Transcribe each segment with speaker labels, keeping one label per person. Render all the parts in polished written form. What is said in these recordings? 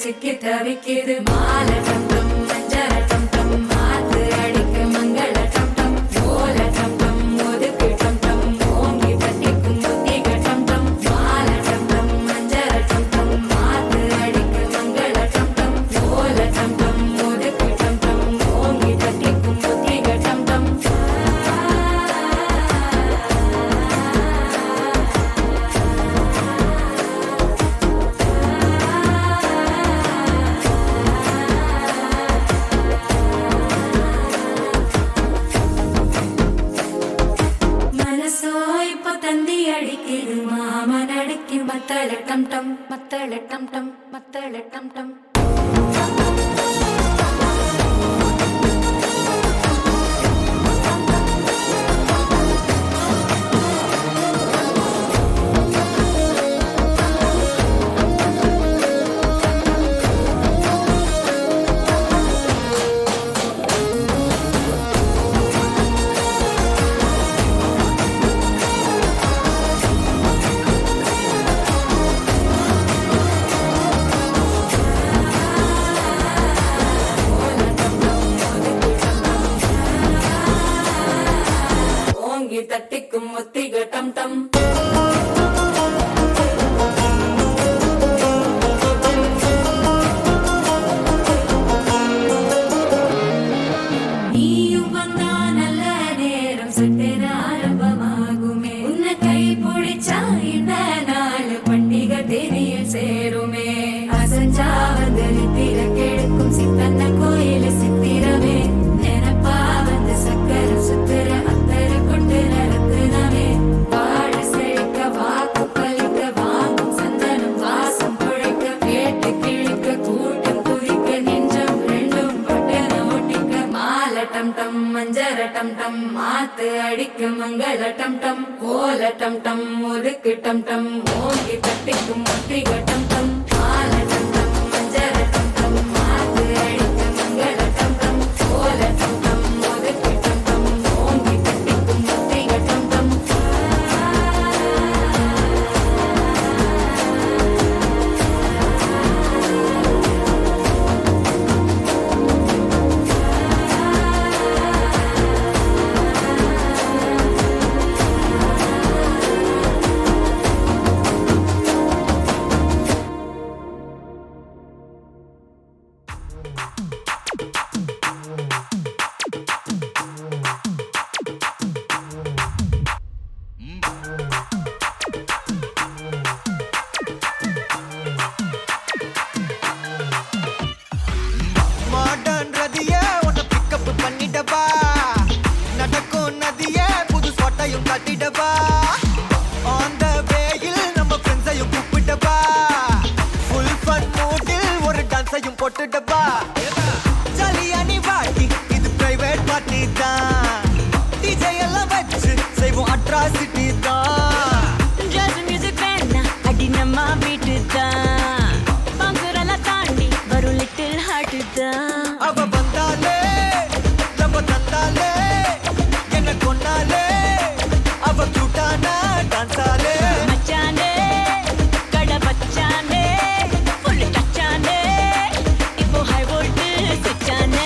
Speaker 1: சிக்கி தவிக்கிது மாலை டம் டம் மஞ்சள் டம் டம் மாத்து அடிக்கு மங்கள டம் டம் ஓல டம் டம் ஒதுக்கு டம் டம் ஓங்கி தட்டிக்கும் புத்திக டம் டம் மாலை டம் டம் மஞ்சள் டம் டம் மாத்து அடிக்கு மங்கள டம் டம் ஓல டம் டம் ஒதுக்கு டம் டம் ஓங்கி தட்டிக்கும் புத்திக டம் டம் அடிக்குது மாமன் அடிக்கு மத்தள டம் டம் மத்தள டம் டம் மத்தள டம் டம் தட்டிக்கும் முத்திக டம் டம் நீயும் வந்தா நல்ல நேரம் சட்டென ஆரம்பமாகுமே உன்னை கை பிடிச்சா இந்த நாள் பண்டிகை தேதியில் சேருமே அசஞ்சா வந்து நித்திர கெடுக்கும் சித்தன்ன கோயில சித்திரமே நினைப்பா வந்து சக்கர சுத்திர டம் டம் மஞ்சர டம் டம் மாத்து அடிக்கு மங்கள டம் டம் ஓல டம் டம் ஒதுக்கு டம் டம் ஓங்கி தட்டிக்கும் முத்திக டம் டம் மால டம் டம் மஞ்சர டம் டம் மாத்து அடிக்கு மங்கள டம் டம் ஓல டம் டம் ஒதுக்கு டம் டம் ஓங்கி தட்டிக்கும் முத்திக டம் டம்
Speaker 2: போட்டுடப்பா ஜலியானி வாட்டி இது பிரைவேட் பார்ட்டி தான் டிஜே எல்லாம் வச்சு செய்வோம் அட்ராசிட்டி தான்
Speaker 3: ஜாஸ் மியூசிக் வேணா அடி நம்ம வீட்டு தான் பங்குரெல்லாம் தாண்டி வரும் லிட்டில் ஹார்ட் தான்
Speaker 2: அவ வந்தாலே நம்ம தந்தாலே என்ன கொண்டாலே அவ கியூட்டானா டான்ஸாலே
Speaker 3: மச்சானே கட பச்சானே ஃபுல் டச்சானே high voltage switchane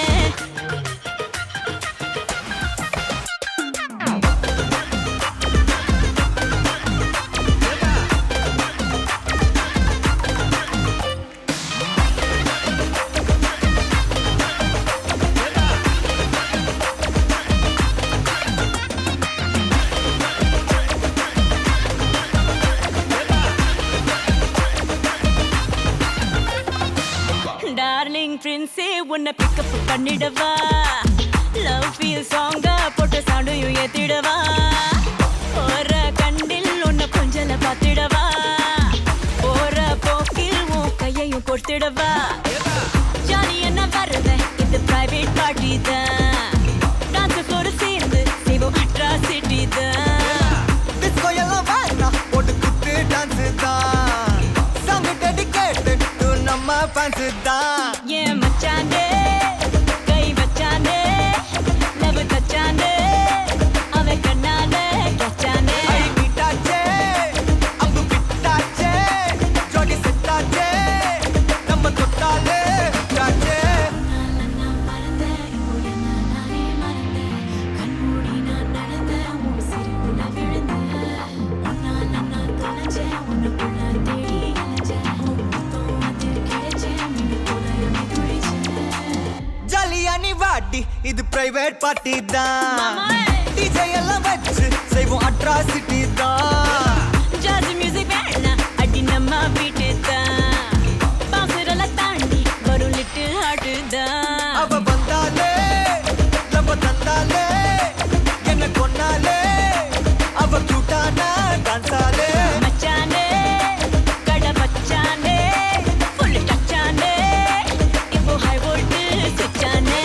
Speaker 3: டான்ஸே உன்னை பிக்கப் பண்ணிடவா லவ் ஃபீல் சாங்க போட்டு சாண்டையும் ஏத்திடவா போற கண்டில் உன்னை கொஞ்சல பார்த்திடவா போற போக்கில் உன் கையையும் கொடுத்திடவா ஜாலி என்ன வருவேன் இது பிரைவேட் பார்ட்டி தான் டான்ஸ் ஃப்ளோர் சேர்ந்து செய்வோம் அட்ராசிட்டி தான்
Speaker 2: டிஸ்கோ எல்லாம் வேணா போட்டு குத்து டான்ஸ் தான் சாங் டெடிகேட்டட் டு நம்ம ஃபேன்ஸ் தான்
Speaker 3: ஏன் மச்சானே கை வச்சானே லவ் தச்சானே அவன் கண்ணாலே கச்சானே
Speaker 2: அடி விட்டாச்சே அம்பு விட்டாச்சே ஜோடி செட்டாச்சே நம்ம தொட்டாலே விட்டாச்சே
Speaker 3: நான் மறந்தேன் நானே மறந்தேன் கண்மூடி நான் நடந்தேன் உன் சிரிப்புல விழுந்தேன் நான் தொலைச்சேன் உன்னுக்குள்ள தேடி அலைஞ்சேன் அதில் கிடைச்சேன் மீன் போல என்னை துடிச்சேன்
Speaker 2: ஜாலியா நீ வாடி இது பிரைவேட் பார்ட்டி தான்
Speaker 3: மாமா.
Speaker 2: டிஜே எல்லாம் வச்சு செய்வோம் அட்ராசிட்டி தான்
Speaker 3: ஜாஸ் மியூசிக் வேணாம் அடி நம்ம வீட்டு தான் பாசுரெல்லாம் தாண்டி வரும் லிட்டில் ஹார்ட் தான்
Speaker 2: அவ வந்தாலே நம்ம தந்தாலே என்ன கொன்னாலே அவ கியூட்டானா டான்ஸாலே
Speaker 3: மச்சானே கடை வச்சானே ஃபுல் டச்சானே இப்போ ஹை வோல்ட் சுச்சானே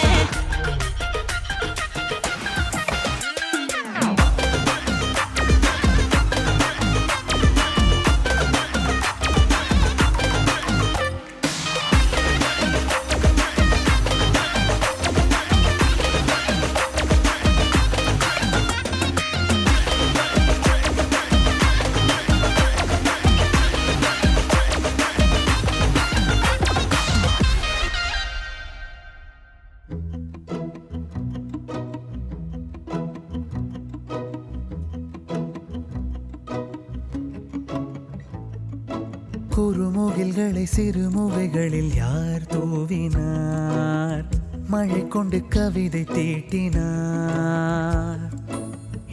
Speaker 2: குறுமுகில்களை சிறுமுகைகளில் யார் தூவினார் மழை கொண்டு கவிதை தீட்டினார்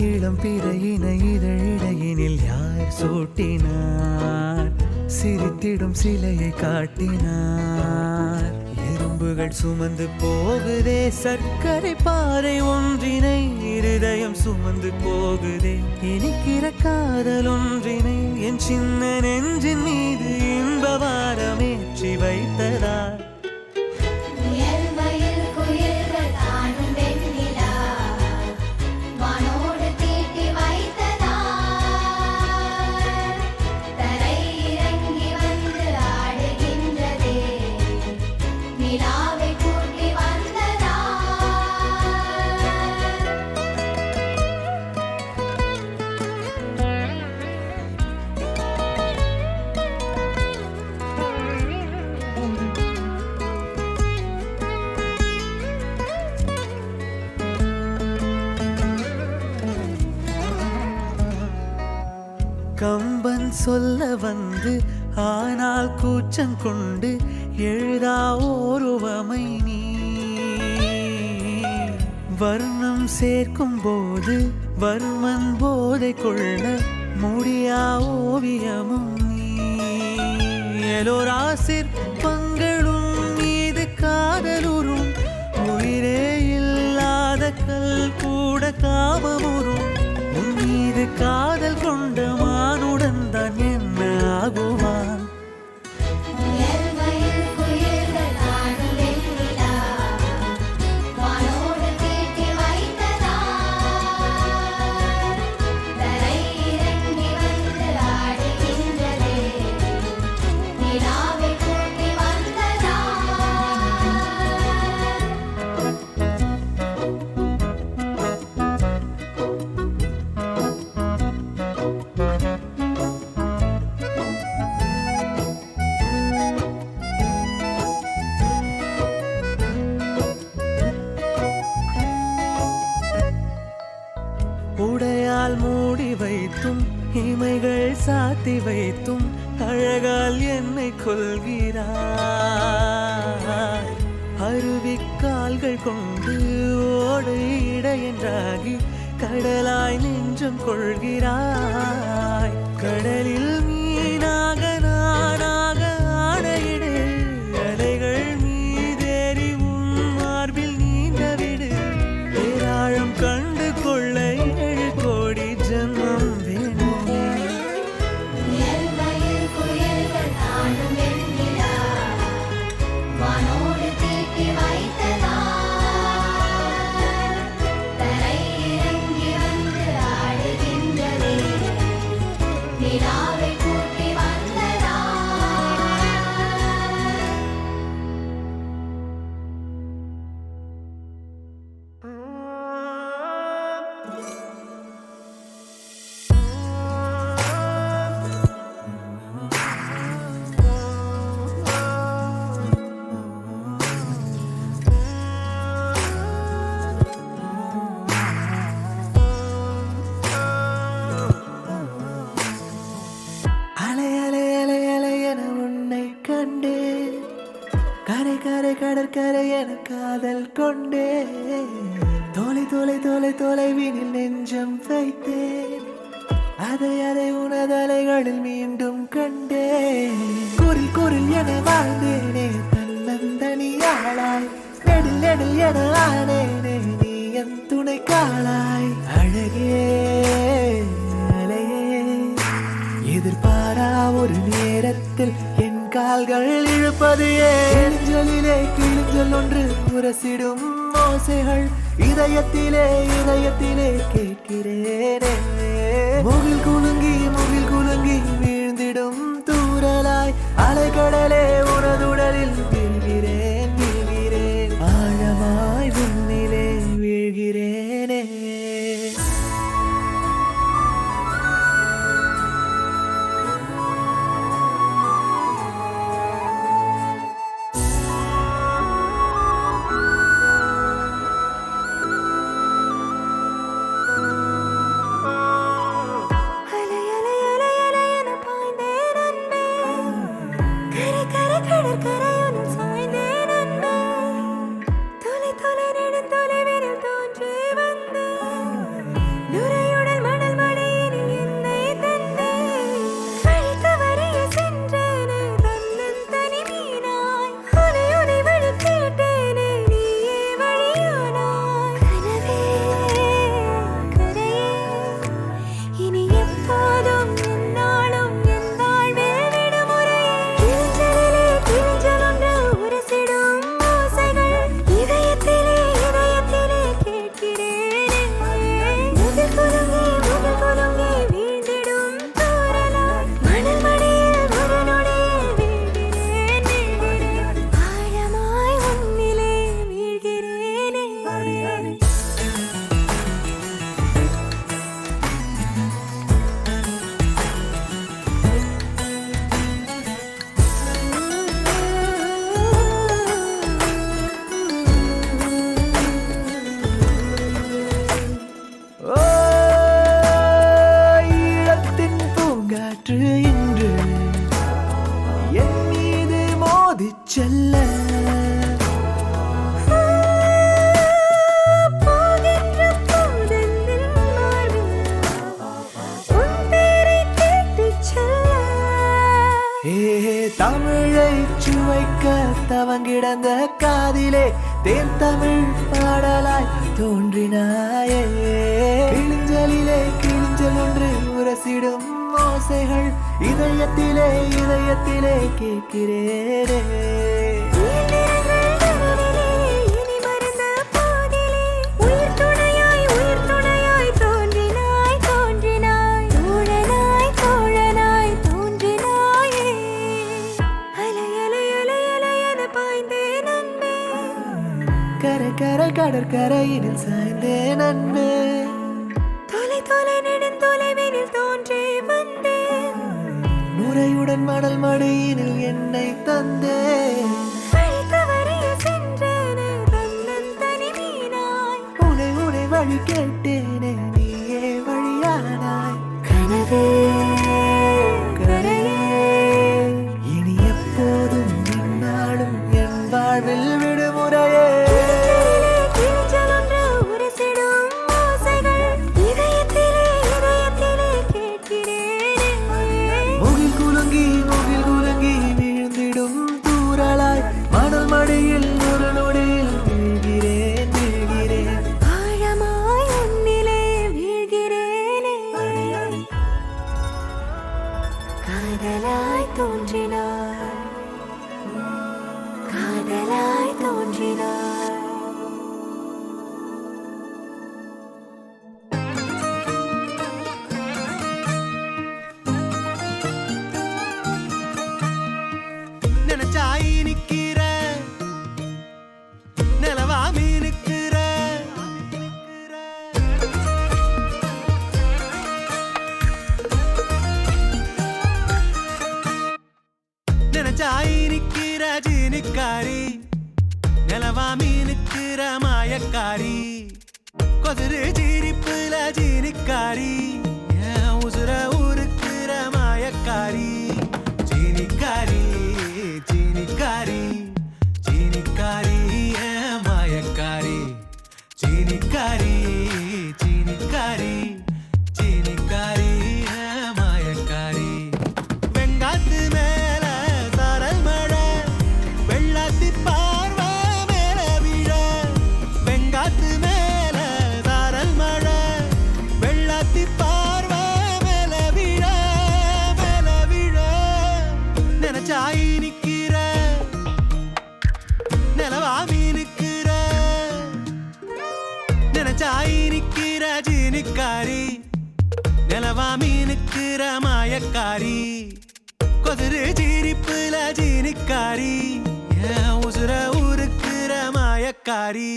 Speaker 2: இளம் பிறையின இதழிடையினில் யார் சூட்டினார் சிரித்திடும் சிலையை காட்டினார் எறும்புகள் சுமந்து போகுதே சர்க்கரை பாறை ஒன்றினை இருதயம் சுமந்து போகுதே இனிக்கிற காதல் ஒன்றினை என் சின்ன நெஞ்சின் மீது இன்ப வாரமேற்றி வைத்ததார்
Speaker 4: முயல் மயில் குயில்கள் தானும் வெண்ணிலா வானோடு தீட்டி வைத்ததார் தரை இறங்கி வந்து ஆடுகின்றதே நிலாவை கூட்டி வந்ததார்
Speaker 2: கம்பன் சொல்ல வந்து ஆனால் கூச்சம் கொண்டு எழுதா ஓருவமை நீ வர்ணம் சேர்க்கும் போது வர்மன் போதை கொள்ள முடியா ஓவியமும் நீ எலோரா சிற்பங்களும் மீது காதலுறும் உயிரே இல்லாத கல் கூட காமமுறும் உன் மீது காதல் கொண்ட மானுடன் தான் என்ன ஆகுவான்
Speaker 4: முயல் மயில் குயில்கள் தானும் வெண்ணிலா வானோடு தீட்டி வைத்ததார் தரை இறங்கி வந்து ஆடுகின்றதே நிலாவை கூட்டி வந்ததார்
Speaker 2: உடையால் மூடி வைத்தும் இமைகள் சாத்தி வைத்தும் அழகால் என்னை கொள்கிறாய் அருவிக்கால்கள் கொண்டு ஓடு இடையென்றாகி கடலாய் நெஞ்சம் கொள்கிறாய் கடலில் மீனாக நானாக ஆடையிடு அலைகள் மீதேறி
Speaker 4: நிலாவை கூட்டி வந்ததா
Speaker 2: அலை அலை அலை அலை என உன்னை கண்டே கரை கரை கடற்கரை என காதல் கொண்டே தொலை தொலை தொலை தொலைவினில் நெஞ்சம் வைத்தேன் அதை அதை உனதலைகளில் மீண்டும் கண்டே குரில் குரில் என வாழ்ந்தேனே தன்னந்தனியாளாய் நெடில் நெடில் என ஆனேனே நீ என் துணை காளாய் அழகே அலையே எதிர்பாரா ஒரு நேரத்தில் என் கால்கள் இழுப்பது ஏஞ்சலிலே கிழிஞ்சல் ஒன்று முரசிடும் ஓசைகள் இதயத்திலே இதயத்திலே கேட்கிறேனே முகில் குலுங்கி வீழ்ந்திடும் தூரலாய் அலைக்கடலே உனதுடலில் வீழ்கிறேன் வீழ்கிறேன் ஆழமாய் உன்னிலே வீழ்கிறேனே
Speaker 3: அலை அலை அலை அலை என பாய்ந்தேன் அன்பே கரை கரை கடற்கரையுடன் சாய்ந்தேன் அன்பே தொலை தொலை நெடுந்தொலைவினில் தோன்றி வந்தேன் நுரையுடல் மணல் மழையினில் என்னை தந்தேன் கழித்து வரைய சென்றேனே தன்னன் தனி மீனாய் உனை உனை வழி கேட்டேனே நீயே வழியானாய் கனவே கரையே இனி எப்போதும் என்னாலும் என் வாழ்வில் விடுமுறையே கிழிஞ்சலிலே கிழிஞ்சலொன்று உரசிடும் ஓசைகள் இதயத்திலே இதயத்திலே கேட்கிறேனே முகில் குலுங்கி வீழ்ந்திடும் தூரலாய் மணல் மடியில் ஒரு நொடியில் வீழ்கிறேன் வீழ்கிறேன் ஆழமாய் உன்னிலே வீழ்கிறேனே
Speaker 2: ஓ ஈழத்தின் பூங்காற்று இன்று என் மீது மோதிச் செல்ல
Speaker 3: போகின்ற போதெந்தில் மார்பில் உன் பேரை கேட்டுச் செல்ல
Speaker 2: ஏ தமிழை சுவைக்க தவங்கிடந்த காதிலே தேன் தமிழ் பாடலாய் தோன்றினாயே கிழிஞ்சலிலே கிழிஞ்சல் ஒன்று உரசிடும் ஓசைகள் இதயத்திலே இதயத்திலே கேட்கிறேனே
Speaker 3: இனி மறந்த போதிலே உயிர் துணையாய் தோன்றினாய் தோன்றினாய் தோழனாய் தோழனாய் தோன்றினாயே அலை அலை அலை அலை என பாய்ந்தேன் அன்பே
Speaker 2: கரை கரை கடற்கரையினில் சாய்ந்தேன் அன்பே
Speaker 3: தொலை தொலை நெடுந்தொலைவினில் தோன்றி வந்தேன்
Speaker 2: நுரையுடன் மணல் மடியினில் என்னை தந்தேன்
Speaker 3: கழித்து வரைய சென்றேனே தன்னன் தனி மீனாய்
Speaker 2: உனை உனை வழி கேட்டேனே நீயே வழியானாய் கனவே கரையே இனி எப்போதும் என்னாலும் என் வாழ்வில் விடுமுறையே
Speaker 3: கிழிஞ்சலொன்று உரசிடும் ஓசைகள் இதயத்திலே இதயத்திலே கேட்கிறேனே
Speaker 2: முகில் குலுங்கி வீழ்ந்திடும் தூரலாய் மணல் மடியில் ஒரு நொடியில் வீழ்கிறேன் வீழ்கிறேன்
Speaker 3: ஆழமாய் உன்னிலே
Speaker 2: மாயக்காரி கொதிரு சிரிப்புல ஜீனிக்காரி என் உசுர ஊருக்குற மாயக்காரி சீனிக்காரி சீனிக்காரி சீனிக்காரி என் மாயக்காரி சீனிக்காரி சீனிக்காரி சீனிக்காரி என் மாயக்காரி வெங்காத்து மேல சாரல் மழை வெள்ளாத்தி பார்வை மேல விழ வெங்காத்து மேல சாரல் மழை வெள்ளாத்தி பார்வை மேல விழ நினைச்சாயி நிக்கிற நிலவா மீனுக்கிற நினைச்சாயி நிக்கிற ஜீனிக்காரி நிலவா மீனுக்கிற மாயக்காரி கொதிரு சிரிப்புல ஜீனிக்காரி என் உசுர ஊருக்குற மாயக்காரி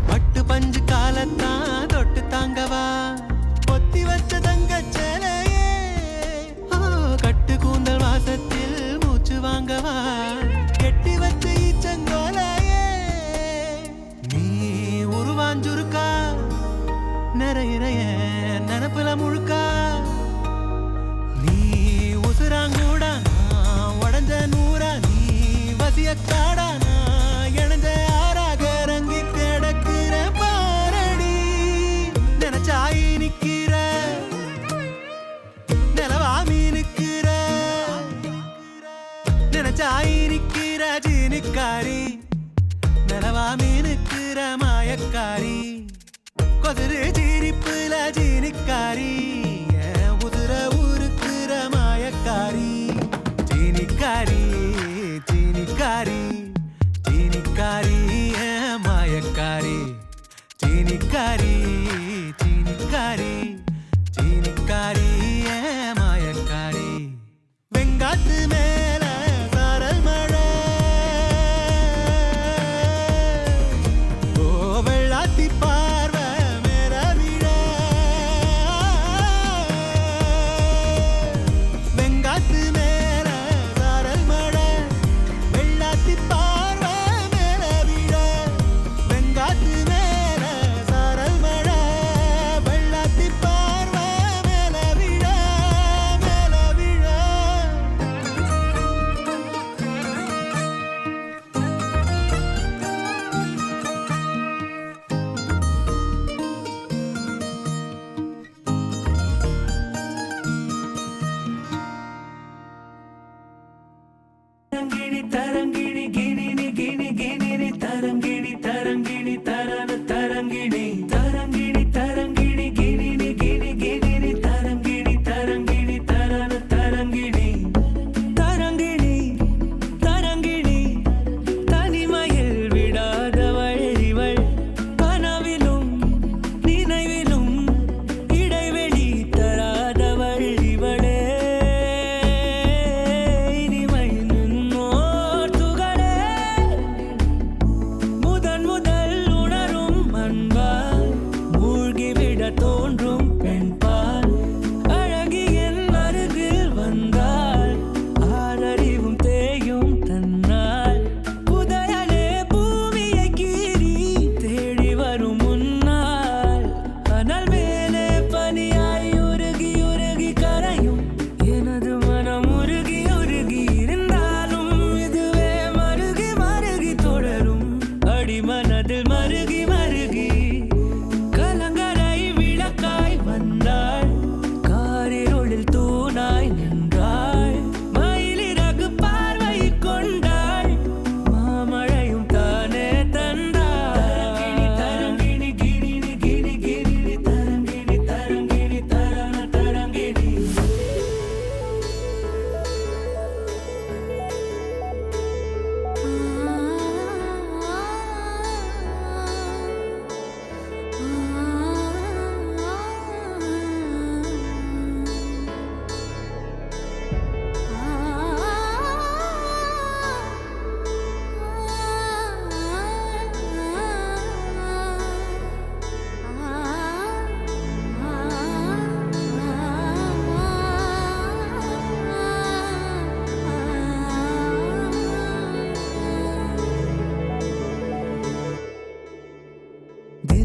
Speaker 2: பட்டு பஞ்சு காலத்தான் தொட்டு தாங்கவா பொத்தி வச்ச தங்க சேலையே கட்டு கூந்தல் வாசத்தில் மூச்சு வாங்கவா கெட்டி வச்ச ஈச்சங்கோலையே நீ உருவாஞ்சுருக்கா நிறைய நினப்புல முழுக்கா நீ உசுராங்கூடா நான் உடஞ்ச நூறா நீ வசிய காடா நான் இணைஞ்ச ஆறாக ரங்கி கிடக்குற பாரடி நினைச்சாயி நிக்கிற நிலவா மீனுக்கிற நினைச்சாயி நிக்கிற ஜீனிக்காரி நிலவா மீனுக்கிற மாயக்காரி கொதிரு சிரிப்புல ஜீனிக்காரி என் உதிர ஊருக்குற மாயக்காரி சீனிக்காரி சீனிக்காரி சீனிக்காரி என் மாயக்காரி சீனிக்காரி சீனிக்காரி சீனிக்காரி என் மாயக்காரி வெங்காத்து மேல சாரல் மழை ஓ வெள்ளாத்தி பார்வை மேல விழ வெங்காத்து மேல சாரல் மழை வெள்ளாத்தி பார்வை மேல விழ வெங்காத்து மேல சாரல் மழை வெள்ளாத்தி பார்வை மேல விழ
Speaker 5: தரங்கிணி தரங்கிணி கிணினி கிணி கிணினி தரங்கிணி தரங்கிணி தரன தரங்கிணி தரங்கிணி தரங்கிணி கிணினி கிணி கிணினி தரங்கிணி தரங்கிணி தரன தரங்கிணி தரங்கிணி தரங்கிணி தனிமையில் விடாதவள் இவள் கனவிலும் நினைவிலும் இடைவெளி தராதவள் இவளே இனிமை நின்னோர் துகளே முதன் முதல் உணரும் அன்பால் மூழ்கிவிட தோன்றும் பெண்பால் அழகியன் அருகில் வந்தால் ஆரறிவும் தேயும் தன்னால் புதையலே பூமியை கீறி தேடி வரும் முன்னால் அனல் மேலே பனியாய் உருகி உருகி கரையும் எனது மனம் உருகி உருகி இருந்தாலும் இதுவே மருகி மருகி தொடரும் அடிமனதில் மருகி மருகி கலங்கரை விளக்காய்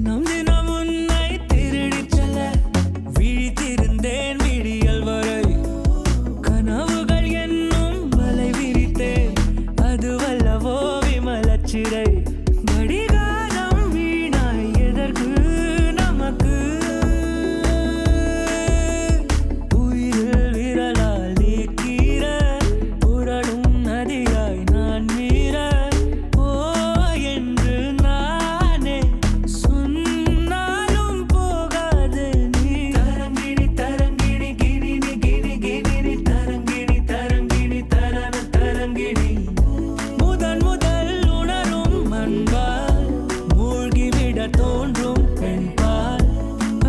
Speaker 5: தினம் தினம் உன்னை திருடிச் செல்ல விழித்திருந்தேன் விடியல் வரை. கனவுகள் என்னும் வலை விரித்தேன், அதுவல்லவோ விமலச்சிறை. கடிகாரம் வீணாய் எதற்கு நமக்கு? உயிரில் விரலால் நீக்கிற புரளும் நதியாய் நான் மீற. ஓ என்று நானே சொன்னாலும் போகாது நீ. தரங்கிணி தரங்கிணி கிணினி கிணி கிணினி தரங்கிணி தரங்கிணி தரன தரங்கிணி. முதல் முதல் உணரும் அன்பால் மூழ்கிவிட தோன்றும் பெண்பால்.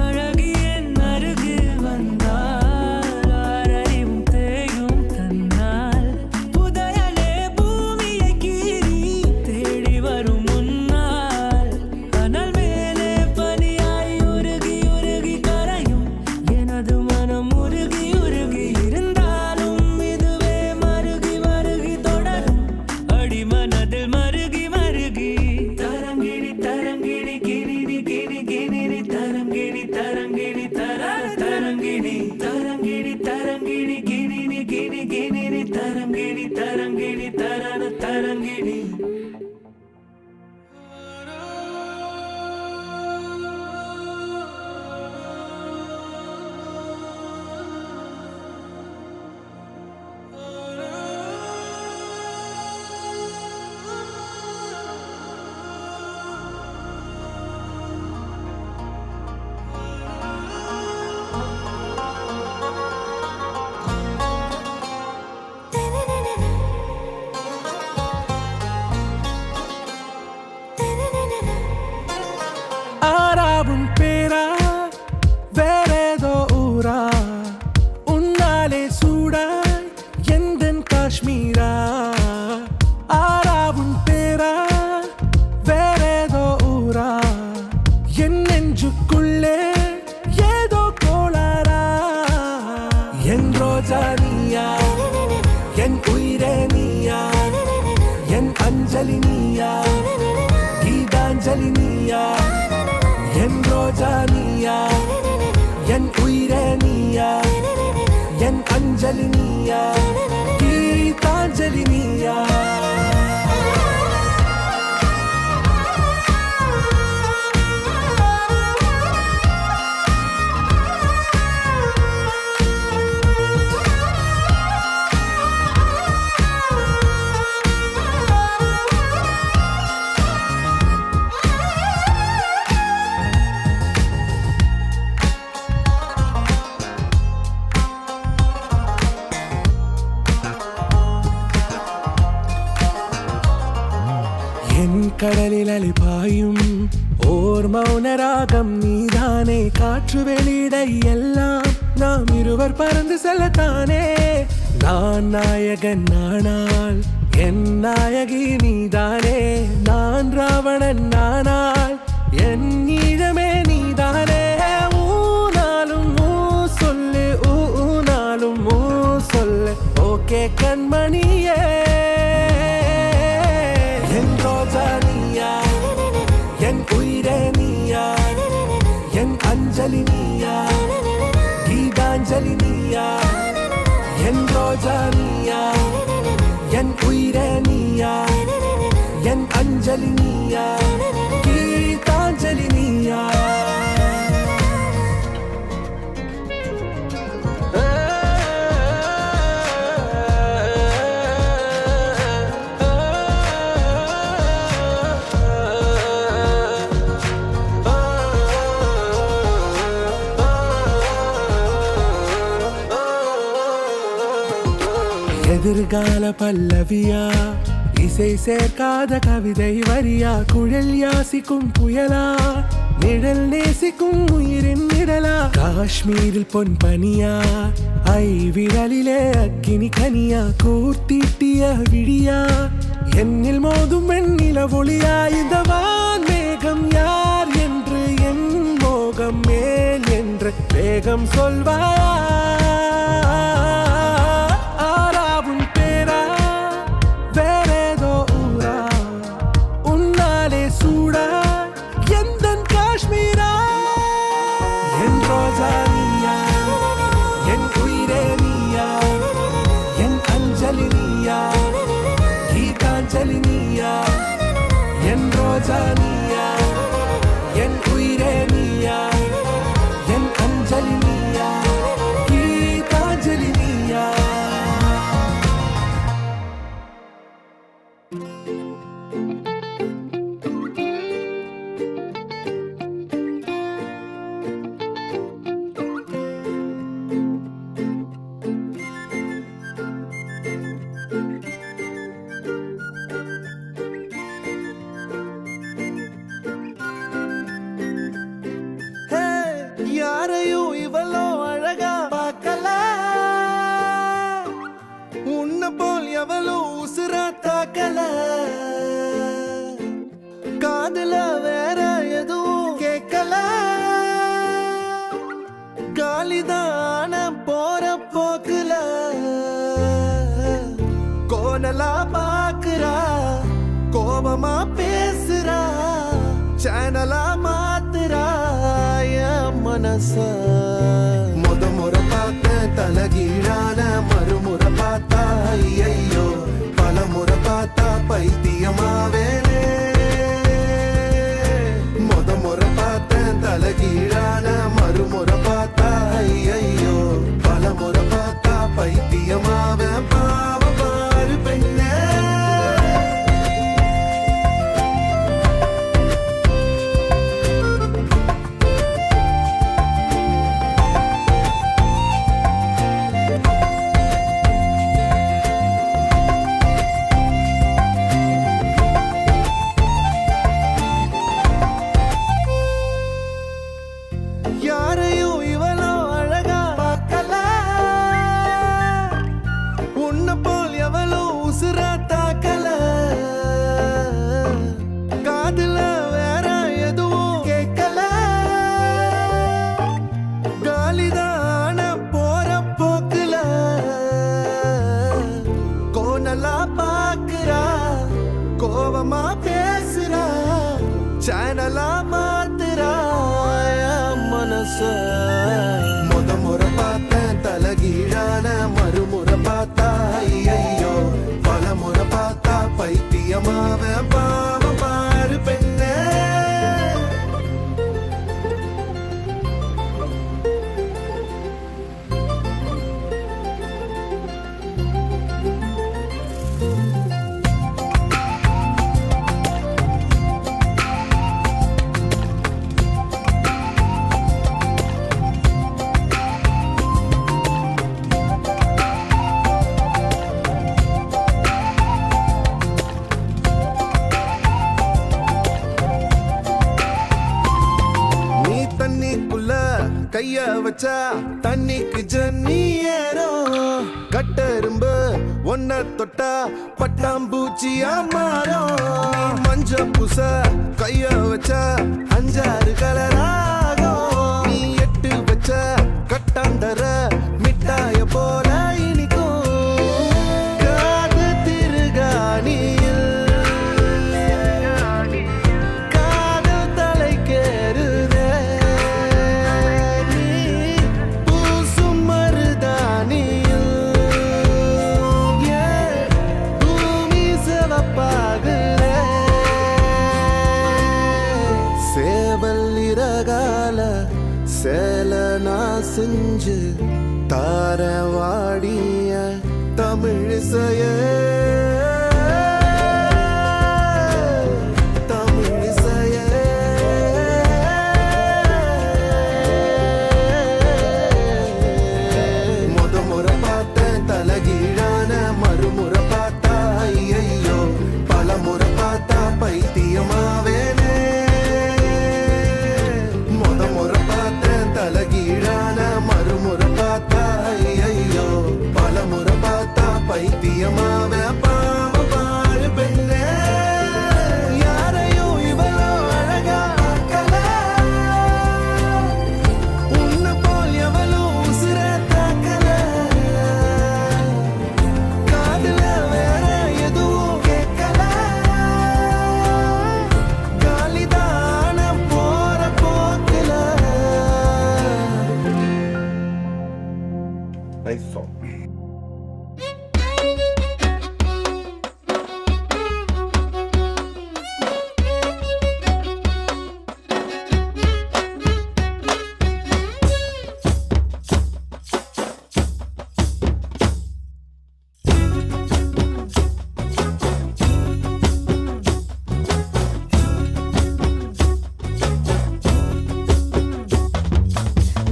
Speaker 5: அழகியன் அருகில் வந்தால் ஆரறிவும் தேயும் தன்னால். புதையலே பூமியை கீறி தேடி வரும் முன்னால். அனல் மேலே பனியாய் உருகி உருகி கரையும் எனது மனம் உருகி உருகி இருந்தாலும் இதுவே மருகி மருகி தொடரும் அடிமனதில் மருகி மருகி. தரங்கிணி தரங்கிணி கிணினி கிணி கிணினி தரங்கிணி தரங்கிணி தரன தரங்கிணி. தரங்கிணி தரங்கிணி கிணினி கிணி கிணினி தரங்கிணி தரங்கிணி தரன தரங்கிணி. ஆராவும் பேரா வேறேதோ ஊரா, உன்னாலே சூடாய் எந்தன் காஷ்மீரா. ஆராவும் பேரா வேறேதோ ஊரா, என் நெஞ்சுக்குள்ளே ஏதோ கோளாரா. என் ரோஜா நீயா, என் உயிரே நீயா, என் அஞ்சலி நீயா, கீதாஞ்சலி நீயா. என் ரோஜா நீயா, என் உயிரே நீயா, என் அஞ்சலி நீயா, கீதாஞ்சலி நீயா. என் கடலில் அலைபாயும் ஓர் மௌனராகம் நீதானே. காற்று வெளியிட எல்லாம் நாம் இருவர் பறந்து செல்லத்தானே. நான் நாயகன் நானால் என் நாயகி நீதானே. நான் ராவணன் நானால் என் ஈழமே நீதானே. ஊனாலும் ஊ சொல்லு, ஊனாலும் ஊ சொல்லு, ஓகே கண்மணியே. என் ரோஜா நீயா, என் உயிரே நீயா, என் அஞ்சலி நீயா, கீதாஞ்சலி நீயா. என் ரோஜா நீயா, என் உயிரே நீயா, என் அஞ்சலி நீயா, கீதாஞ்சலி நீயா. எதிர்கால பல்லவியா, இசை சேர்க்காத கவிதை வரியா. குழல் யாசிக்கும் புயலா, நிழல் நேசிக்கும் உயிரின் நிழலா. காஷ்மீரில் பொன் பனியா, ஐ விரலிலே அக்கினி கனியா. கூர்த்தீட்டிய விழியா, என்னில் மோதும் வெண்ணில ஒளியா. இந்த வான் மேகம் யார் என்று, என் மோகம் மேல் என்று வேகம் சொல்வாயா. ஆராவும் பேரா வேறேதோ ஊரா, உன்னாலே சூடா எந்தன் காஷ்மீர். உன்ன போல் எவளும் உசுர தாக்கல காதுல வேற எதுவும் கேட்கல காலிதான போற போக்குல கோணலா பாக்குறா கோபமா பேசுறா சேனலா மாத்துறா என் மனச முறை பார்த்த தலகீழான மறுமுறை பார்த்தா ஐயோ பல முறை பார்த்தா பைத்தியமாவேனே முறை பார்த்த தலகீழான மறுமுறை பார்த்தா ஐயோ பல முறை பார்த்தா பைத்தியமாவே பாவ பாரு பெண்ணே யாரையும் இவளோ அழகா பார்க்கல உன்ன போல் எவளோ உசுரா தாக்கல காதுல வேற எதுவும் கேட்கல காலிதான போற போக்குல கோணலா பாக்குறா கோவமா பேசுறா சேனலா மாத்துறா மனச முறை பார்த்தேன் தலகீழான மறுமுறை பார்த்தா ஐயோ பல முறை பார்த்தா பைத்தியமாவ பாவ பாரு பெண்ணே தண்ணிக்குள்ள கைய வச்சா தண்ணிக்கு ஜன்னி ஏறும் கட்டெரும்பு ஒன்ன தொட்டா பட்டாம்பூச்சியா மாறும் மஞ்ச பூச கைய வச்சா 5-6 கலராகும் நீ எட்டு வச்ச கட்டாந்தர மிட்டாய போல இனிக்கும் காது திருகாணியில் காதல் தலைக்கேறுதே பூசும் மருதாணியில் பூமி சிவப்பாகுதே சேவல் இறகால சேல நான் செஞ்சு தார வாடிய தமிழிசைய தமிழிசைய முறை பார்த்தேன் தலகீழான மறுமுறை பார்த்தா ஐயோ பல முறை பார்த்தா பைத்தியமாவேனே முறை பார்த்தேன் தலகீழான மறுமுறை பார்த்தா ஐயோ பல முறை பார்த்தா பைத்தியமாவே பாவ பாரு பெண்ணே யாரையும் இவளோ அழகா பார்க்கல உன்ன போல் எவளோ உசுர தாக்கல காதுல வேற எதுவும் கேட்கல காலிதான போற போக்குல Nice song.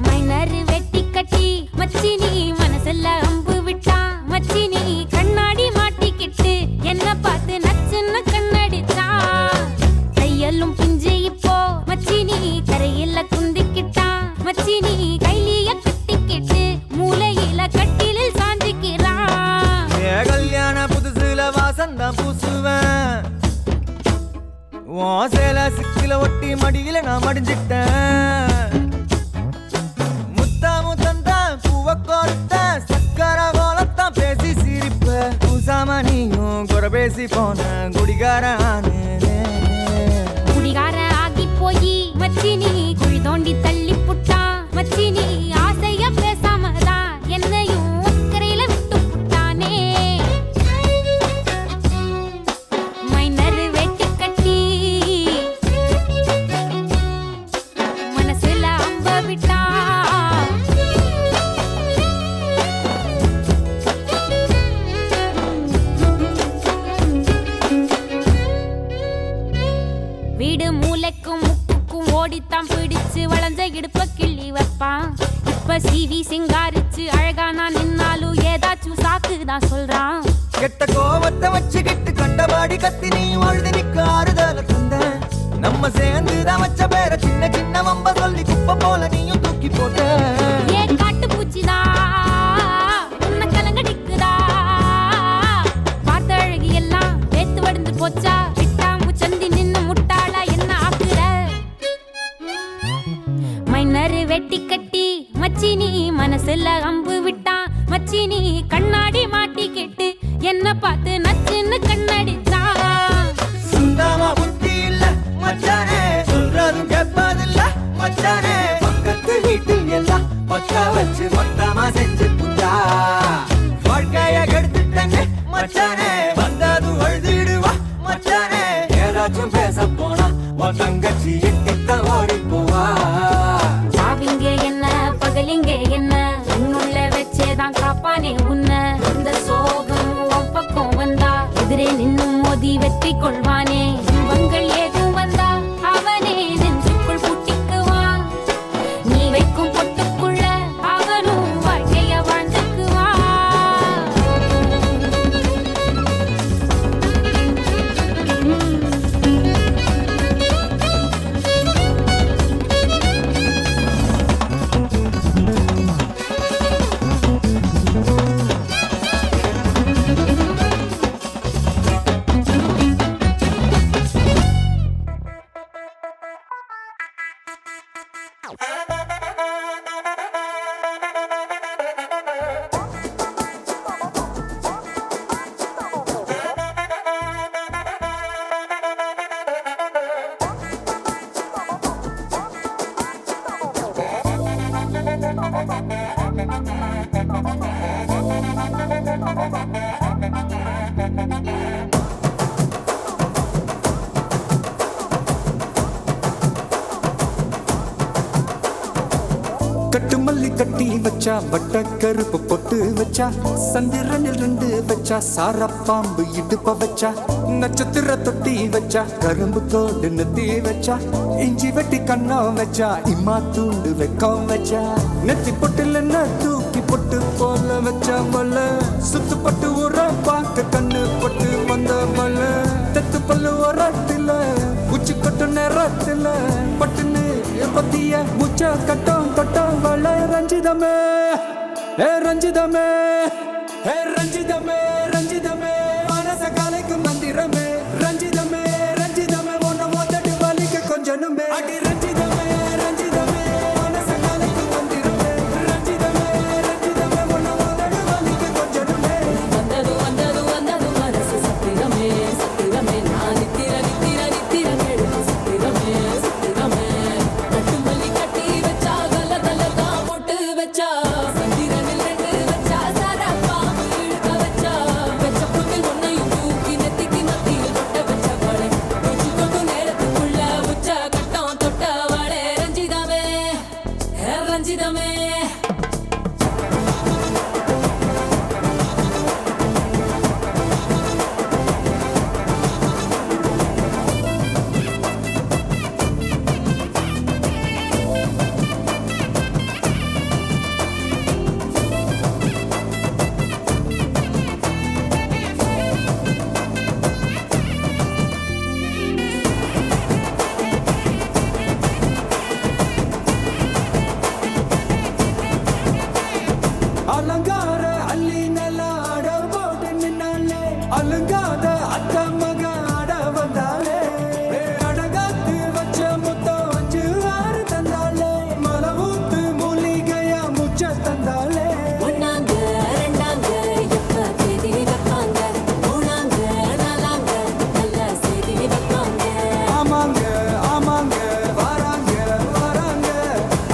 Speaker 6: மைனர் வெட்டி கட்டி மச்சினி மனசெல்ல அம்பு விட்டா மச்சினி கண்ணாடி மாட்டிக்கிட்டு என்ன பார்த்து நச்சுன்னு கண்ணடிச்சா கையெல்லும் பிஞ்சு இப்போ மச்சினி கரையில குந்திக்கிட்டா மச்சினி கைலிய கட்டிக்கிட்டு மூலையில கட்டிலில் சாஞ்சிக்கிறா
Speaker 2: கல்யாண மடியில நான் மடிஞ்சிட்டேன். முத்தாமு தந்தா பூவ கோர்த்த சக்கர கோலத்தான் பேசி சிரிப்ப. பூசாம நீயும் குறை பேசி போன குடிகார
Speaker 6: குடிகார ஆகி போய் மச்சினி குழி தோண்டி தள்ளி புட்டான். மச்சினி ஆசைய பேசாமதான் என்னையும் அக்கறையில விட்டு புட்டானே. மைனர் வெட்டி கட்டி மனசுல அம்ப விட்டான். வீடு மூளைக்கும் முக்குக்கும் ஓடித்தான் பிடிச்சு வளைஞ்ச இடுப்ப கிள்ளி வைப்பான். இப்ப சீவி சிங்காரிச்சு அழகா நான் நின்னாலும் ஏதாச்சும் சாக்குதான் சொல்றான்.
Speaker 2: கெட்ட கோவத்தை வச்சுக்கிட்டு கண்டபாடி கத்தி நீ வாழ்ந்து நிக்க ஆறுதல தந்த. நம்ம சேர்ந்துதான் வச்ச பேர சின்ன சின்ன வம்ப சொல்லி குப்பை போல நீயும் தூக்கி போட்ட.
Speaker 6: ஏன் காட்டு பூச்சிதா உன்னை கலங்கடிக்குதா. பார்த்த அழகி எல்லாம் வேத்து வடிந்து போச்சா. விட்டாம்பு சந்தி நின்னு முட்டாளா என்ன ஆக்குற. மைனர் வெட்டி கட்டி மச்சினி மனசுல அம்பு விட்டான். மச்சினி கண்ணாடி மாட்டி கேட்டு என்ன பார்த்து நச்சுன்னு கண்ணடிச்சான்.
Speaker 2: சுண்டாமா புத்தி இல்ல மச்சானே, சொல்றதும் கேட்பதில்ல மச்சானே. பக்கத்து வீட்டில் எல்லாம் பக்கா வச்சு மொத்தமா செஞ்சு புட்டா. வாழ்க்கைய கெடுத்துட்டேன்னு மச்சானே, வந்ததும் அழுதிடுவா மச்சானே. ஏதாச்சும் பேச போனா உன் தங்கச்சி எட்டித்தான் ஓடி போவா.
Speaker 6: சாவிங்க என்ன பகலிங்க என்ன உன்னுள்ள வச்சேதான் காப்பானே உன்னை. இந்த சோகம் உன் பக்கம் வந்தா எதிரே நின்னும் மோதி வெற்றி கொள்வானே. இவங்கள் ஏதும் வந்தா அவனே நெஞ்சுக்குள் பூட்டிக்குவான். நீ வைக்கும் பொட்டுக்குள்ள அவனும் வாழ்க்கைய வாழ்ந்துக்குவான்.
Speaker 5: கட்டு மல்லி கட்டி வச்சா வட்ட கருப்பு பொட்டு வச்சா. சந்திரனில் 2 வச்சா சார பாம்பு இடுப்ப வச்சா. நட்சத்திர தொட்டி வச்சா கரும்பு தோடு நெத்தி வச்சா. இஞ்சி வெட்டி கண்ணம் வச்சா இம்மா தூண்டு வெக்கம் வச்சா. நெத்தி பொட்டுல என்ன தூக்கி பொட்டு போல வச்சா மல. சுத்து பட்டு உர பார்க்க கண்ணு பொட்டு வந்த மல. தெத்து பல்லு ஒரத்துல உச்சி கொட்டு நேரத்துல பட்டுன்னு பத்திய முச்ச கட்டம் தொட்டம் வள. ரஞ்சிதமே ஏ ரஞ்சிதமே ஏ ரஞ்சிதமே ரஞ்சிதமே மனச கலைக்கு மந்திரமே. ரஞ்சிதமே ரஞ்சிதமே உன்னை மோதட்டு வலிக்க கொஞ்சனுமே. அடி ரஞ்சிதமே ரஞ்சிதமே மனச கலைக்கு மந்திரமே. ரஞ்சிதமே ரஞ்சிதமே உன்னை மோதட்டு வலிக்க கொஞ்சனுமே.
Speaker 1: வந்தது வந்தது வந்தது மனசு சத்திரமே சத்திரமே. நான் நித்திர நித்திர நித்திர கேடு சத்திரமே சத்திரமே. கட்டு மல்லி கட்டி வச்சா கல கல தான் போட்டு வச்சா. சந்திரனில் 2 வச்சா சாரா பாம்பு இழுக்க வச்சா. வச்ச புட்டில் ஒன்னையும் தூக்கி நெத்திக்கு மத்தியில் தொட்ட வச்ச வளை. உச்சி கொண்டு நேரத்துக்குள்ள உச்ச கட்டம் தொட்ட வளை. ரஞ்சிதமே ரஞ்சிதமே.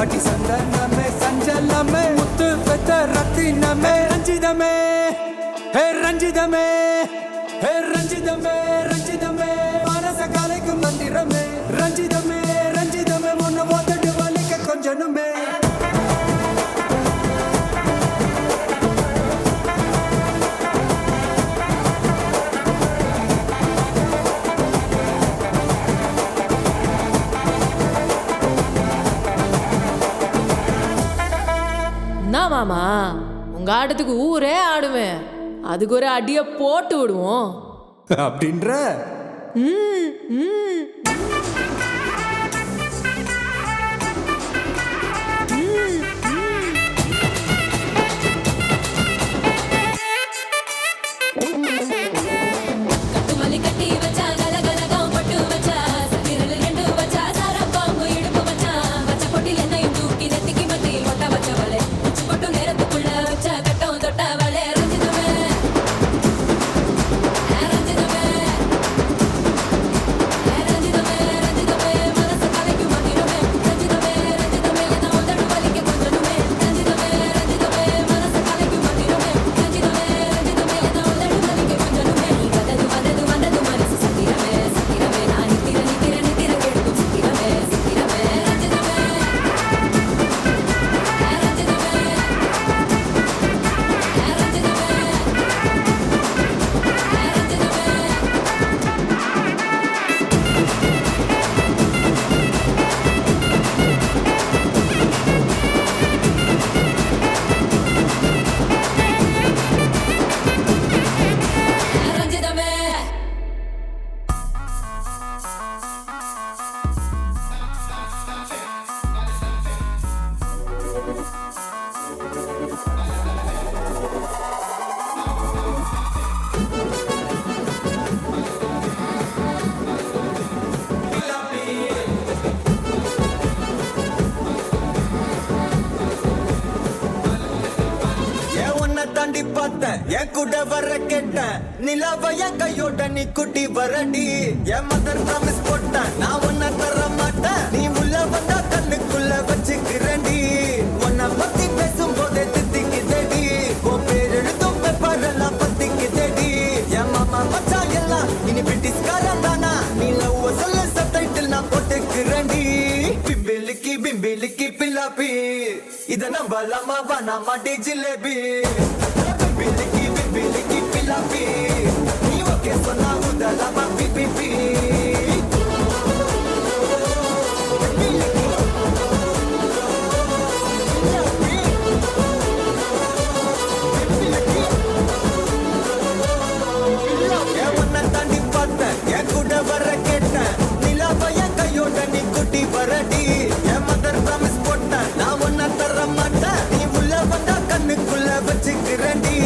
Speaker 5: அடி சந்தனமே சஞ்சலமே முத்து பெத்த ரத்தினமே ரஞ்சிதமே ஹே ரஞ்சிதமே ஹே ரஞ்சிதமே ரஞ்சிதமே மனச கலைக்கும் மந்திரமே ரஞ்சிதமே ரஞ்சிதமே ஒன்னு ஓத்தட்டு வலிக்க கொஞ்சனுமே
Speaker 7: என்ன மாமா உங்க ஆட்டத்துக்கு ஊரே ஆடுவேன் அதுக்கு ஒரு அடிய போட்டு விடுவோம்
Speaker 5: அப்படின்ற
Speaker 1: கட்டுமல்லி கட்டி வச்சா கலகலகம் பட்டு வச்சா சத்திரல் ரெண்டு வச்சா சாரப்பாம்பு இடுப்பு வச்சா வச்ச பொட்டில் என்னையும் தூக்கி நெத்திக்கு மத்தி ஒட்ட வச்சவளே உச்சி பொட்டு நேரத்துக்குள்ள வச்ச கட்டம் தொட்டவளே ரஞ்சிதமே ரஞ்சிதமே ரஞ்சிதமே ரஞ்சிதமே மனச கலைக்கும் மந்திரமே ரஞ்சிதமே ரஞ்சிதமே என்ன உதடு வலிக்க கொஞ்சனுமே ரஞ்சிதமே ரஞ்சிதமே மனச கலைக்கும் மந்திரமே ரஞ்சிதமே ரஞ்சிதமே என்ன உதடு வலிக்க கொஞ்சனுமே நீ வந்தது மனசு சத்திரமே சத்திரமே நான் நித்திர கெடுக்கும் சத்திரமே சத்திரமே ரஞ்சிதமே ரஞ்சிதமே
Speaker 2: ஏன் உன்னை தாண்டி பார்த்தேன் என் கூட வர கேட்டேன் நிலாவ என் கையோட நீ குட்டி வரடி என் மதர் ப்ராமிஸ் போட்டேன் நான் உன்னை தர மாட்டேன் நீ உள்ள வந்தா கண்ணுக்குள்ள வச்சுக்கிறேன்டி உன்னை பத்தி பேசும் போதே தித்திக்கு தேடி உன் பேர் எழுதும் பேப்பரெல்லாம் பத்திக்கு தேடி என் மாமா மச்சான் எல்லாம் இனி பிரிட்டிஷ்காரன் தானா நீ லவ் சொல்ல சப்டைட்டில் நான் போட்டுக்கிறேன்டி பிம்பிலிக்கி பில்லாப்பி இத நம்பலாமா வேணாமா டி ஜிலேபி பிம்பிலிக்கி பில்லாப்பி நீ ஓகே சொன்னா உதலாமா பிபிபி உன்னை தாண்டி பார்த்தேன் என் கூட வர கேட்டேன் நிலாவ என் கையோட நீ குட்டி வரடி என் மதர் ப்ராமிஸ் போட்டேன் நான் உன்னை தர மாட்டேன் நீ உள்ள வந்தா கண்ணுக்குள்ள வச்சுக்கிறேன்டி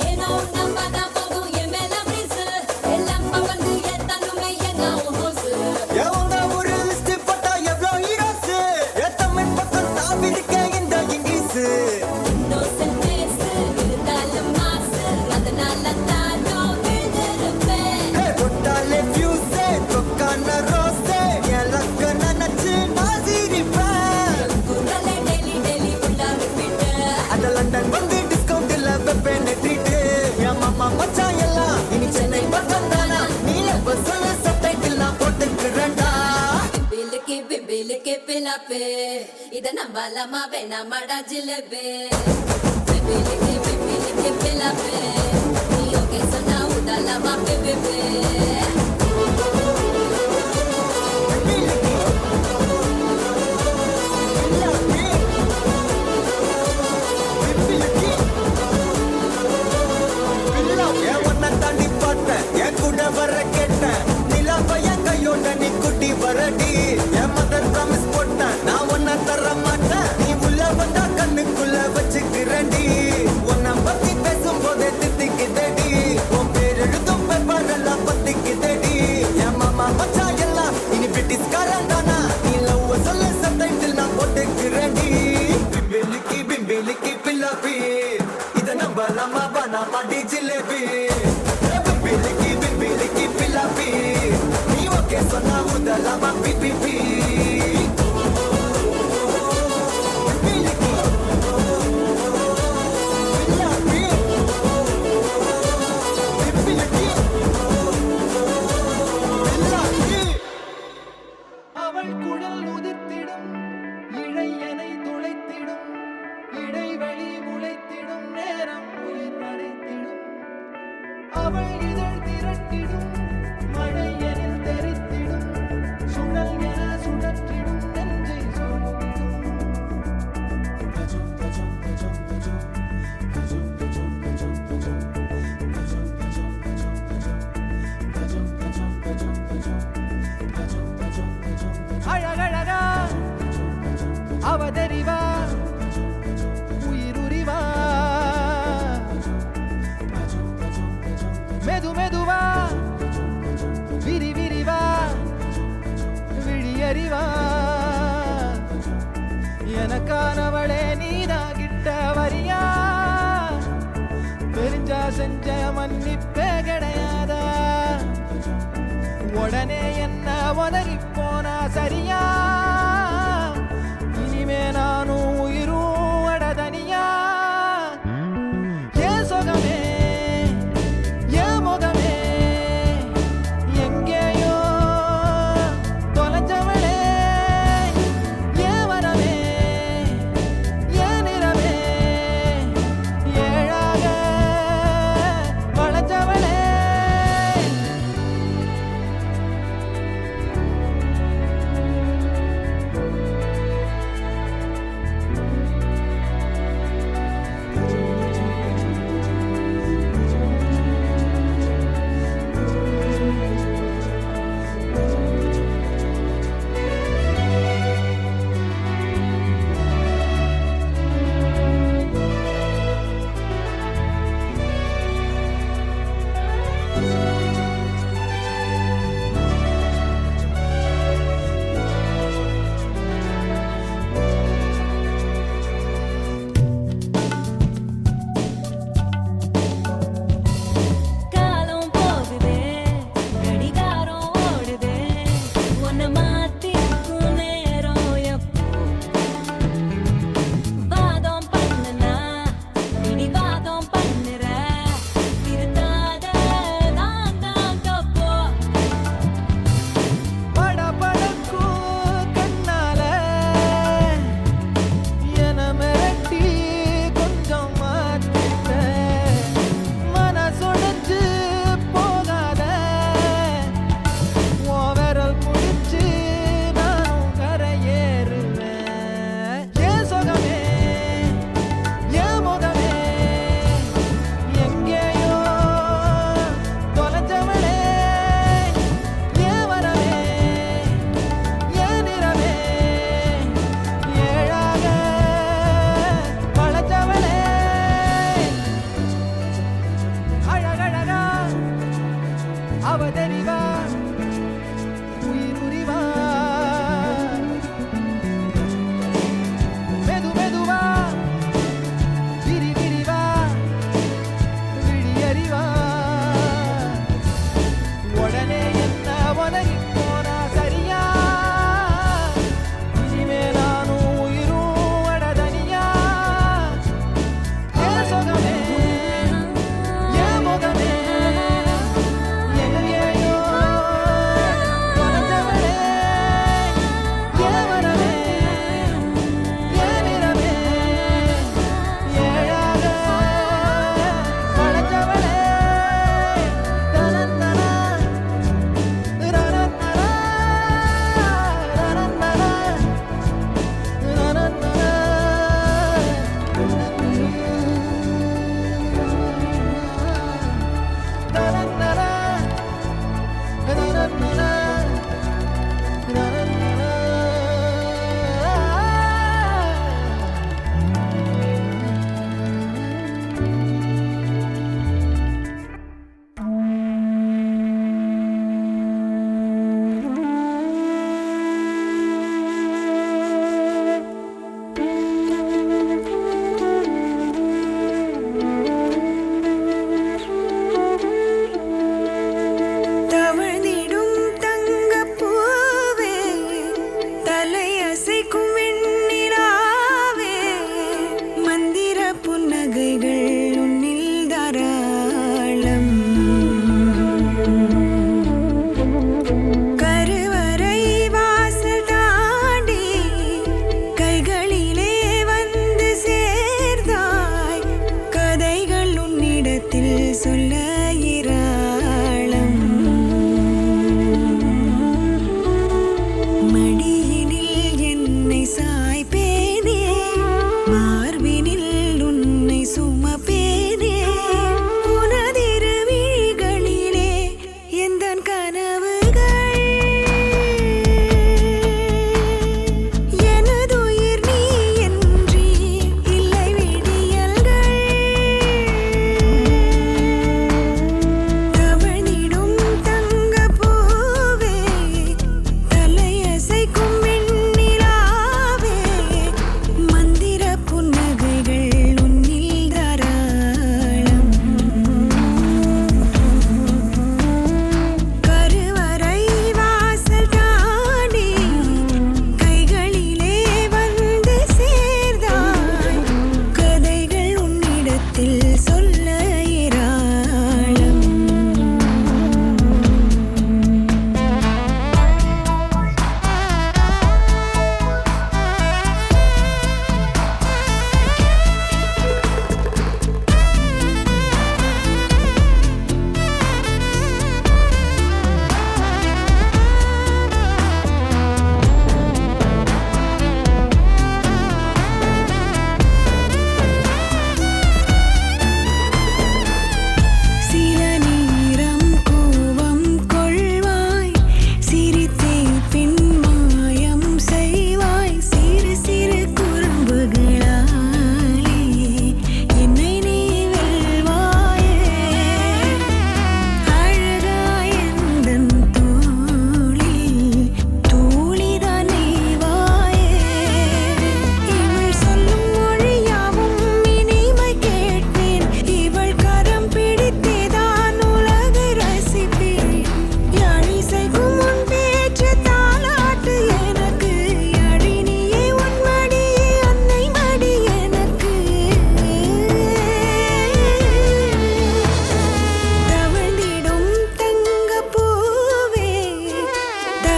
Speaker 1: ஏனோ நம்பதான் போகும் என் மேல பிரீசு எல்லாம் பவந்து எத்தனுமே எங்க ஹோசு
Speaker 2: எவங்க ஒரு லிஸ்ட் போட்டா எவ்வளோ ஹீரோஸ் என் தமிழ் பக்கம் தாவி இருக்கேன் இந்த இங்கிலீஷ்
Speaker 1: இன்னோசன்ட் ஃபேஸ் இருந்தாலும் மாசு அதனால தான் நான் விழுந்திருப்பேன்
Speaker 2: தொட்டாலே ஃபியூஸே தொக்கான ரோஸே எனக்கு நினைச்சு நான் சிரிப்பேன்
Speaker 1: குரலை டெய்லி உள்ள விட்டு
Speaker 2: அந்த லண்டன் வந்து டிஸ்கவுண்ட் இல்ல வெப்பேன் ட்ரீட் என் மாமா மச்சான் எல்லாம் இனி சென்னை பக்கம் தானா நீல பஸ்ல சப்டைட்டில் நான் போட்டுக்கிறேன்டா
Speaker 1: பிபிலிக்கி பிலாப்பே இத நம்பலாமா வேணாமாடா ஜிலேபி பிபிலிக்கி பிலாப்பே நீ ஓகே சொன்னா உதலாமா பிபிபி
Speaker 2: ஹாப்பி இத நம்பலாமா பண்ணாமாடி ஜிலேபி பிம்பிலிக்கி பிலாப்பி நீ ஓகே சொன்னா உதலாமா பிபிபி
Speaker 8: அவள் குழல் உதிர்த்திடும் இழையனை துளைத்திடும் இடைவெளி முளைத்திடும் நேரம் உயிர் அடைத்திடும் அவள் இதழ் திரட்டிடும் மழை எனில் தெரித்திடும் சுழல் என சுழற்றிடும் நெஞ்சை அழகழகா அவதறிவா உயிருரிவா மெதுவா விரிவா விழியறிவா எனக்கானவளே நீதான் கிட்ட வரியா தெரிஞ்சா செஞ்ச மன்னிப்பே கிடையாதா உடனே என்ன உதறி போனா சரியா இனிமே நானும் உயிரும் அடதனியா ஏன் சொகமே ஏன் முகமே எங்கேயோ தொலைஞ்சவளே ஏன் வரவே ஏன் நிறமே ஏழாக வளைஞ்சவளே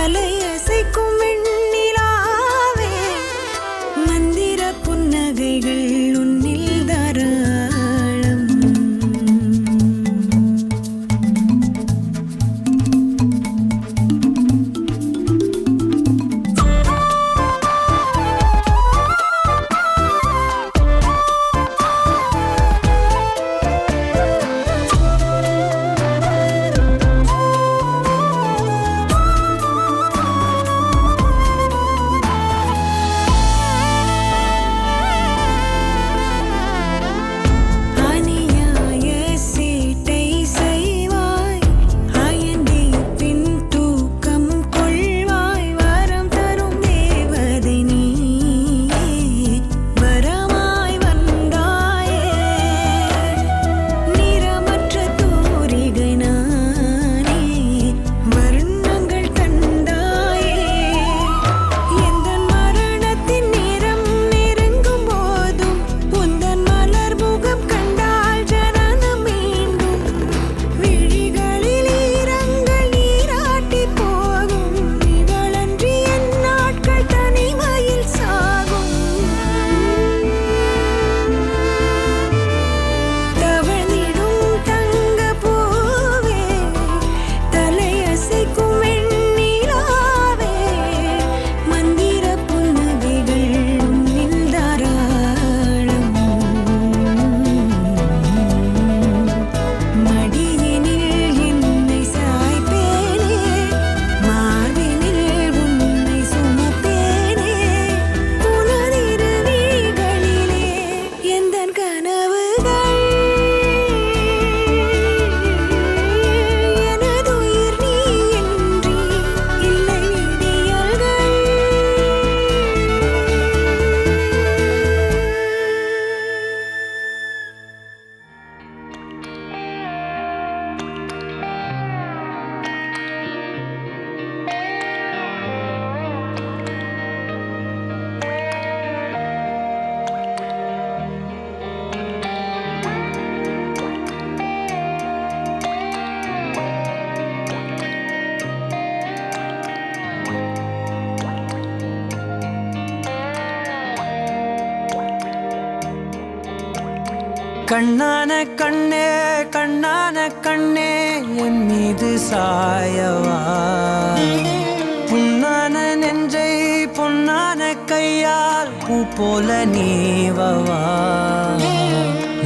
Speaker 9: தலையசைக்கும் வெண்ணிலாவே மந்திர புன்னகைகள் உன்னில் தாராளம் அநியாய சேட்டை செய்வாய் அயர்ந்தே பின் தூக்கம் கொள்வாய் வரம் தரும் தேவதை நீ வரமாய் வந்தாயே நிறமற்ற தூரிகை நானே வர்ணங்கள் கண்டாயே எந்தன் மரணத்தின் நேரம் நெருங்கும் போதும் உந்தன் மலர் முகம் கண்டால் ஜனனம் மீண்டும் விழிகளில் ஈரங்கள் நீராட்டி போகும் இவளன்றி என் நாட்கள் தனிமையில் சாகும் தவழ்ந்திடும் தங்க பூவே தலையசைக்கும் வெண்ணிலாவே மந்திர புன்னகைகள் உன்னில் தாராளம் மடியினில் என்னை சாய்ப்பேனே மார்பினில் உன்னை சுமப்பேனே புலரிரு விழிகளிலே எந்தன் கனவுகள் எனதுயிர் நீ இன்றி இல்லை விடியல்கள்
Speaker 8: கண்ணான கண்ணே கண்ணான கண்ணே என் மீது சாயவா புண்ணான நெஞ்சை பொன்னான கையால் பூ போல நீவவா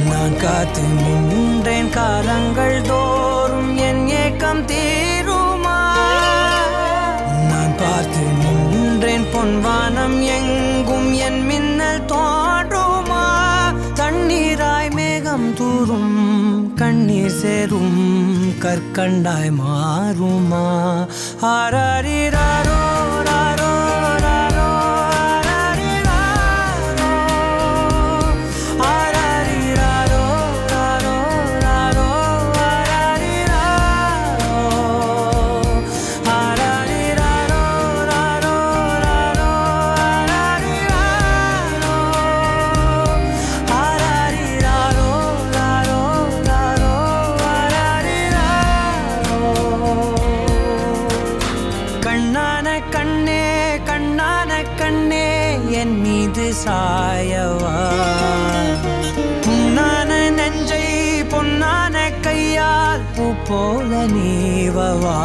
Speaker 8: நான் காத்து நின்றேன் காலங்கள் தோறும் என் ஏக்கம் தீருமா நான் பார்த்து நின்றேன் பொன்வானம் எங்கும் என் மின்னல் தோன்றுமா தண்ணீராய் மேகம் தூரும் கண்ணீர் சேரும் கற்கண்டாய் மாறுமா ஆராரிராரோ ராரோ ராரோ ஆராரிராரோ ஆராரிராரோ ராரோ ராரோ ஆராரிராரோ ஆராரிராரோ ராரோ ராரோ ஆராரிராரோ ஆராரிராரோ ராரோ ராரோ ஆராரிராரோ கண்ணான கண்ணே கண்ணான கண்ணே என் மீது சாயவா புண்ணான நெஞ்சை பொன்னான கையால் பூ போல நீவவா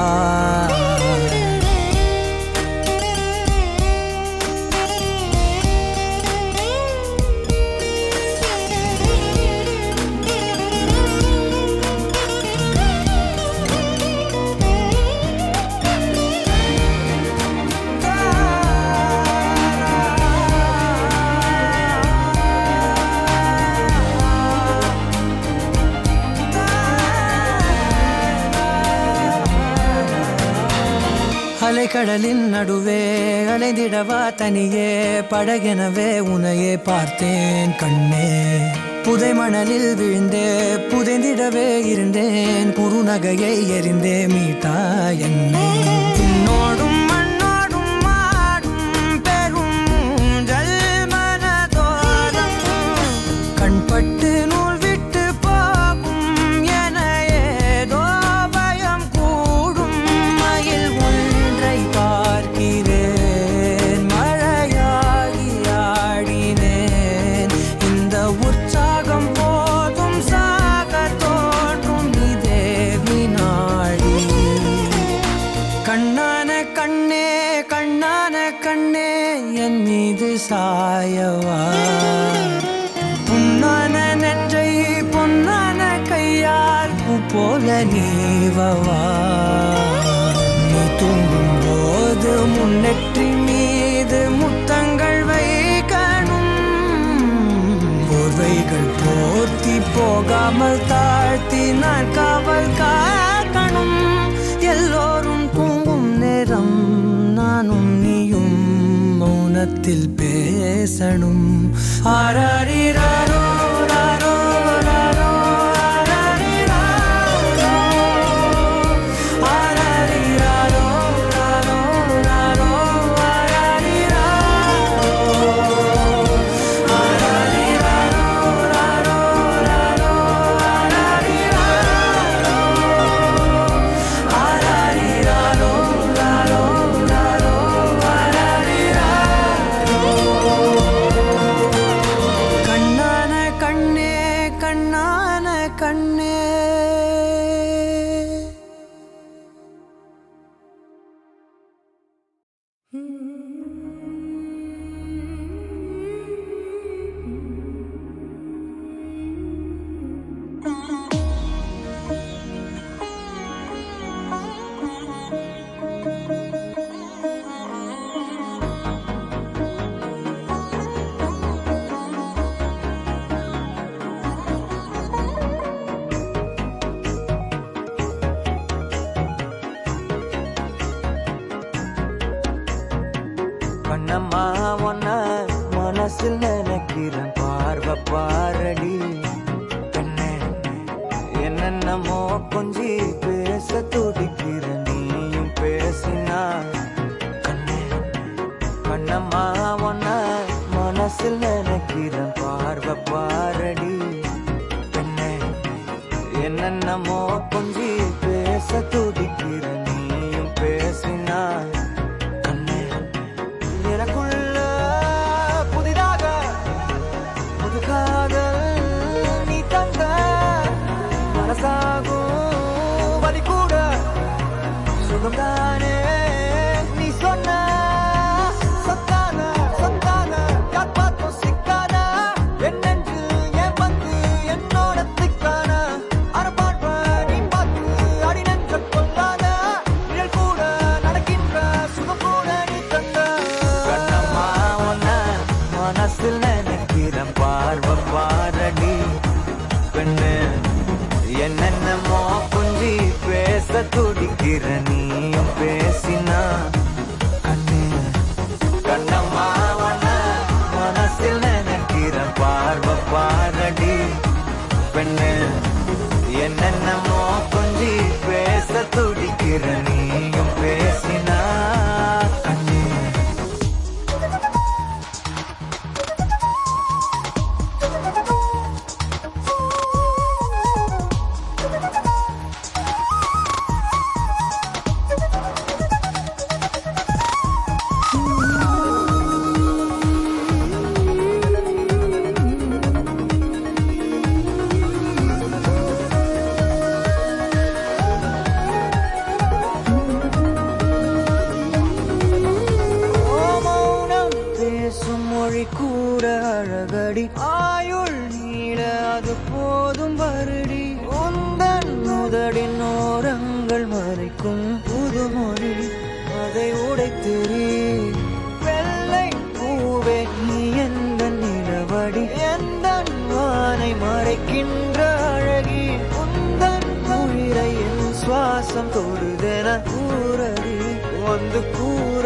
Speaker 8: அலைக்கடலின் நடுவே அலைந்திடவா தனியே படகெனவே உனையே பார்த்தேன் கண்ணே புதை மணலில் விழுந்தே புதைந்திடவே இருந்தேன் குறுநகையை எறிந்தே மீட்டா என்னை உன்னோடும் மண்ணோடும் மாடும் பெரும் ஊஞ்சல் மனதோரம் கண்பட்டு நூல் விட்டு போகும் என ஏதோ பயம் கூடும் மயில் ஒன்றை பார் கண்ணே என் மீது சாயவா புண்ணான நெஞ்சை பொன்னான கையால் பூ போல நீவவா நீ தூங்கும் போது முன்னெற்றி மீது முத்தங்கள் வைக்கணும் போர்வைகள் போர்த்தி போகாமல் தாழ்த்தி நான் காவல் காக்கணும் எல்லோரும் தூங்கும் நேரம் நானும் நீயும் மௌனத்தில் பேசணும் ஆராரிராரோ ராரோ ராரோ ஆராரிராரோ ஆராரிராரோ ராரோ ராரோ ஆராரிராரோ ஆராரிராரோ ராரோ ராரோ ஆராரிராரோ ராரோ ராரோ கண்ணான கண்ணே கண்ணான கண்ணே
Speaker 2: கண்ணம்மா ஒன்ன மனசில் நினைக்கிறேன் பார்வை பாரடி பெண்ணே என்னென்னமோ கொஞ்சி பேச துடிக்கிற நீயும் பேசினா கண்ணே கண்ணம்மா ஒன்ன மனசில் நினைக்கிறேன் பார்வை பாரடி பெண்ணே என்னென்னமோ கொஞ்சி பேச துடிக்கிற நீயும் பேசினா எனக்குள்ள புதிதாக புது காதல் நீ தந்த மனசாகும் வலி கூட சுகம்தானே நீ சொன்ன சொத்தான சொத்தான யார் பார்த்தும் சிக்கான என் நெஞ்சு என் பந்து என்னோட திக்கான அறப்பாட்ப நீ பார்த்து அடி நெஞ்ச கொள்ளாத நிழல் கூட நடக்கின்ற சுகம் கூட நீ தந்த கண்ணம்மா ஒன்ன மனசில் நினைக்கிறேன் பார்வை பாரடி பெண்ணு என்னென்னமோ கொஞ்சி பேச துடிக்கிற நீயும் பேசினா கண்ணு கண்ணம்மா ஒன்ன மனசில் நினைக்கிறேன் பார்வை பாரடி பெண்ணு என்னென்னமோ கொஞ்சி பேச துடிக்கிற நீயும் பேசினா கண்ணு கூட அழகடி ஆயுள் நீட அது போதும் வருடி உந்தன் முதடின் ஓரங்கள் மறைக்கும் புதுமொழி அதை உடைத்தெறி வெள்ளை பூவே நீ எந்த நிலவடி எந்த வானை மறைக்கின்ற அழகி உந்தன் உயிரை என் சுவாசம் தொடுதென கூறடி வந்து கூற